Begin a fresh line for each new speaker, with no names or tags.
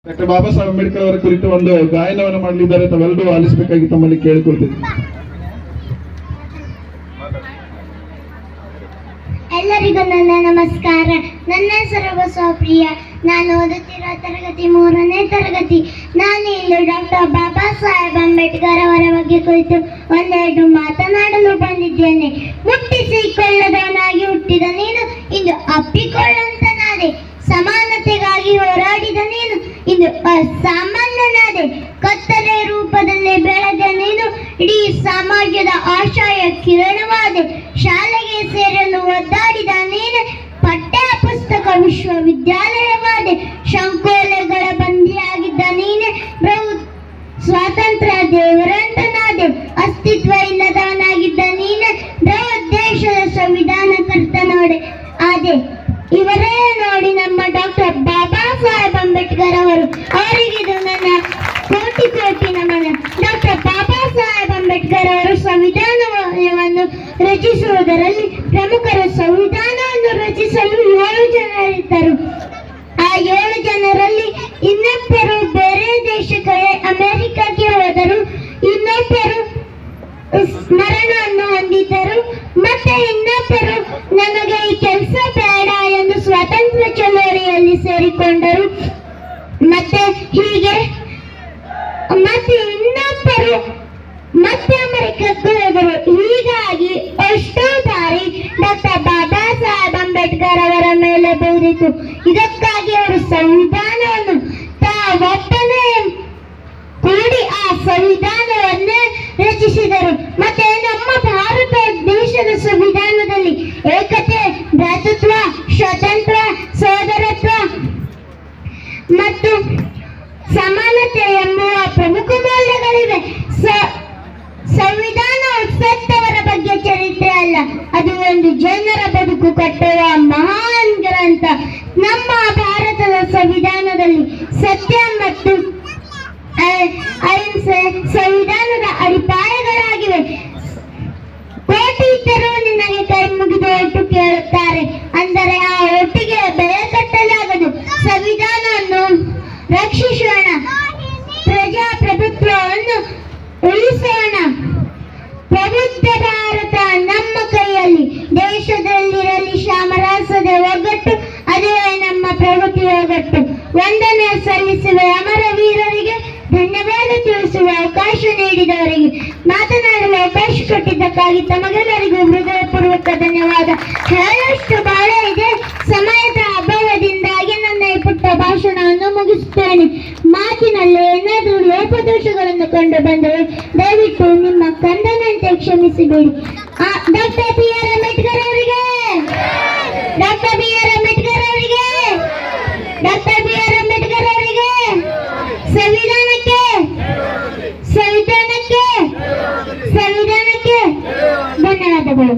Doctor Baba Saheb Ambedkar ಅವರ ಕುರಿತು ಒಂದು ಗಾಯನವನ್ನು ಮಾಡಲಿದ್ದಾರೆ. ತಾವೆಲ್ಲರೂ ಆಲಿಸಬೇಕಾಗಿ ತಮ್ಮಲ್ಲಿ ಕೇಳಿಕೊಳ್ತೀನಿ.
ಎಲ್ಲರಿಗೂ ನನ್ನ ನಮಸ್ಕಾರ. ನನ್ನ ಹೆಸರು ಬಸವಪ್ರಿಯ. ನಾನು ಓದುತ್ತಿರುವ ತರಗತಿ 3ನೇ ತರಗತಿ. ನಾನು ಇಲ್ಲಿ ಡಾಕ್ಟರ್ ಬಾಬಾ ಸಾಹೇಬ್ ಅಂಬೇಡ್ಕರ್ ಅವರ ಬಗ್ಗೆ ಕುರಿತು ಒಂದೆರಡು ಮಾತನಾಡಲು ಬಂದಿದ್ದೇನೆ. ಮುಟ್ಟಿಸಿಕೊಳ್ಳದವನಾಗಿ ಹುಟ್ಟಿದ ನೀನು ಇಂದು ಅಪ್ಪಿಕೊಳ್ಳುವಂತನಾದೆ. ಸಮಾನತೆಗಾಗಿ ಹೋರಾಡಿದ ನೀನು ಇಂದು ಅಸಾಮಾನ್ಯನಾದೆ. ಕತ್ತಲೆ ರೂಪದಲ್ಲಿ ಬೆಳೆದ ನೀನು ಇಡೀ ಸಮಾಜದ ಆಶಯ ಕಿರಣವಾದೆ. ಶಾಲೆಗೆ ಸೇರಲು ಒದ್ದಾಡಿದ ನೀನು ಪಠ್ಯ ಪುಸ್ತಕ ವಿಶ್ವವಿದ್ಯಾಲಯವಾದೆ. ಶಂಕೋಲೆಗಳ ಬಂದಿಯಾಗಿದ್ದ ನೀನೆ ಸ್ವಾತಂತ್ರ್ಯ ದೇವರಂತನಾದೆ. ಅಸ್ತಿತ್ವ ಇಲ್ಲದವನಾಗಿದ್ದ ನೀನೆ ದೇಶದ ಸಂವಿಧಾನ ಕರ್ತನೋಡೆ ಆದೆ. ಇವರೇ ನೋಡಿ ನಮ್ಮ ಡಾಕ್ಟರ್ ಬಾಬಾ ಸಾಹೇಬ್ ಅಂಬೇಡ್ಕರ್ ಅವರು. ಅವರಿಗಿದು ನನ್ನ ಕೋಟಿ ಕೋಟಿ ನಮನ. ಡಾಕ್ಟರ್ ಬಾಬಾ ಸಾಹೇಬ್ ಅಂಬೇಡ್ಕರ್ ಅವರು ಸಂವಿಧಾನವನ್ನು ರಚಿಸುವುದರಲ್ಲಿ ಪ್ರಮುಖರು. ಸಂವಿಧಾನವನ್ನು ರಚಿಸಲು 7 ಜನರಿದ್ದರು. ಆ 7 ಜನರಲ್ಲಿ ಇನ್ನೊಬ್ಬರು ಬೇರೆ ದೇಶಕ್ಕೆ ಅಮೆರಿಕಕ್ಕೆ ಹೋದರು. ಇನ್ನೊಬ್ಬರು ಮರಣವನ್ನು ಹೊಂದಿದ್ದರು. ಮತ್ತೆ ಇನ್ನೊಬ್ಬರು ನಮಗೆ ಈ ಕೆಲಸ ಬೇಡ ಎಂದು ಸ್ವಾತಂತ್ರ್ಯ ಚಳವಳಿಯಲ್ಲಿ ಸೇರಿಕೊಂಡರು. ಮತ್ತೆ ಹೀಗೆ ಮತ್ತೆ ಇನ್ನೊಬ್ಬರು ಮತ್ತೆ ಅಮೆರಿಕಕ್ಕೆ ಹೋದರು. ಹೀಗಾಗಿ ಎಷ್ಟೋ ಬಾರಿ ಡಾಕ್ಟರ್ ಬಾಬಾ ಸಾಹೇಬ್ ಅಂಬೇಡ್ಕರ್ ಅವರ ಮೇಲೆ ಬೀರಿತು. ಇದಕ್ಕಾಗಿ ಅವರು ಸಂವಿಧಾನವನ್ನು ತಾವೊಬ್ಬನೇ ಕೂಡಿ ಆ ಸಂವಿಧಾನವನ್ನೇ ರಚಿಸಿದರು. ಮತ್ತೆ ನಮ್ಮ ಭಾರತ ದೇಶದ ಸಂವಿಧಾನದಲ್ಲಿ ಏಕತೆ, ಭ್ರಾತೃತ್ವ, ಸ್ವಾತಂತ್ರ್ಯ, ಸೋದರತ್ವ ಮತ್ತು ಸಮಾನತೆ ಎಂಬುವ ಪ್ರಮುಖ ಮೌಲ್ಯಗಳಿವೆ. ಸಂವಿಧಾನ ಸತ್ತವರ ಬಗ್ಗೆ ಚರಿತ್ರೆ ಅಲ್ಲ, ಅದು ಒಂದು ಜನರ ಬದುಕು ಕಟ್ಟುವ ಮಹಾನ್ ಗ್ರಂಥ. ನಮ್ಮ ಭಾರತದ ಸಂವಿಧಾನದಲ್ಲಿ ಸತ್ಯ ಮತ್ತು ಅಹಿಂಸೆ ಸಂವಿಧಾನದ ಅಡಿಪಾಯಗಳಾಗಿವೆ. ಕೋಟಿತರು ನಿನಗೆ ಕೈ ಮುಗಿದು ಒಟ್ಟು ಕೇಳುತ್ತಾರೆ, ಅಂದರೆ ಆ ಒಟ್ಟಿಗೆ ಬೆಲೆ ಕಟ್ಟಲಾಗದು. ಸಂವಿಧಾನವನ್ನು ರಕ್ಷಿಸೋಣ, ಪ್ರಜಾಪ್ರಭುತ್ವವನ್ನು ಉಳಿಸೋಣ. ಪ್ರಬುದ್ಧ ಭಾರತ ನಮ್ಮ ಕೈಯಲ್ಲಿ. ದೇಶದಲ್ಲಿರಲಿ ಸಾಮರಸ್ಯದ ಒಗ್ಗಟ್ಟು, ಅದೇ ನಮ್ಮ ಪ್ರಗತಿ ಒಗ್ಗಟ್ಟು. ವಂದನೆ ಸಲ್ಲಿಸುವ ಅಮರ ವೀರರಿಗೆ, ಧನ್ಯವಾದ ತಿಳಿಸುವ ಅವಕಾಶ ನೀಡಿದವರಿಗೆ, ಮಾತನಾಡಲು ಅವಕಾಶ ಕೊಟ್ಟಿದ್ದಕ್ಕಾಗಿ ತಮಗೆಲ್ಲರಿಗೂ ಹೃದಯಪೂರ್ವಕ ಧನ್ಯವಾದ. ಹೇಳಷ್ಟು ಬಹಳ ಇದೆ. ಸಮಯದ ಅಭಾವದಿಂದಾಗಿ ನನ್ನ ಈ ಪುಟ್ಟ ಭಾಷಣವನ್ನು ಮುಗಿಸುತ್ತೇನೆ. ಮಾತಿನಲ್ಲಿ ಏನಾದರೂ ಲೋಪದೋಷಗಳನ್ನು ಕಂಡು ಬಂದರೆ ದಯವಿಟ್ಟು ನಿಮ್ಮ ಖಂಡನೆಯಂತೆ ಕ್ಷಮಿಸಬೇಡಿ. Doctor B R. ಅಂಬೇಡ್ಕರ್ ಅವರಿಗೆ, ಡಾಕ್ಟರ್ ಬಿ.ಆರ್. ಅಂಬೇಡ್ಕರ್ ಅವರಿಗೆ, ಡಾಕ್ಟರ್ ಬಿ.ಆರ್. ಅಂಬೇಡ್ಕರ್ ಅವರಿಗೆ, ಸಂವಿಧಾನಕ್ಕೆ ಸಂವಿಧಾನಕ್ಕೆ ಸಂವಿಧಾನಕ್ಕೆ ಧನ್ಯವಾದಗಳು.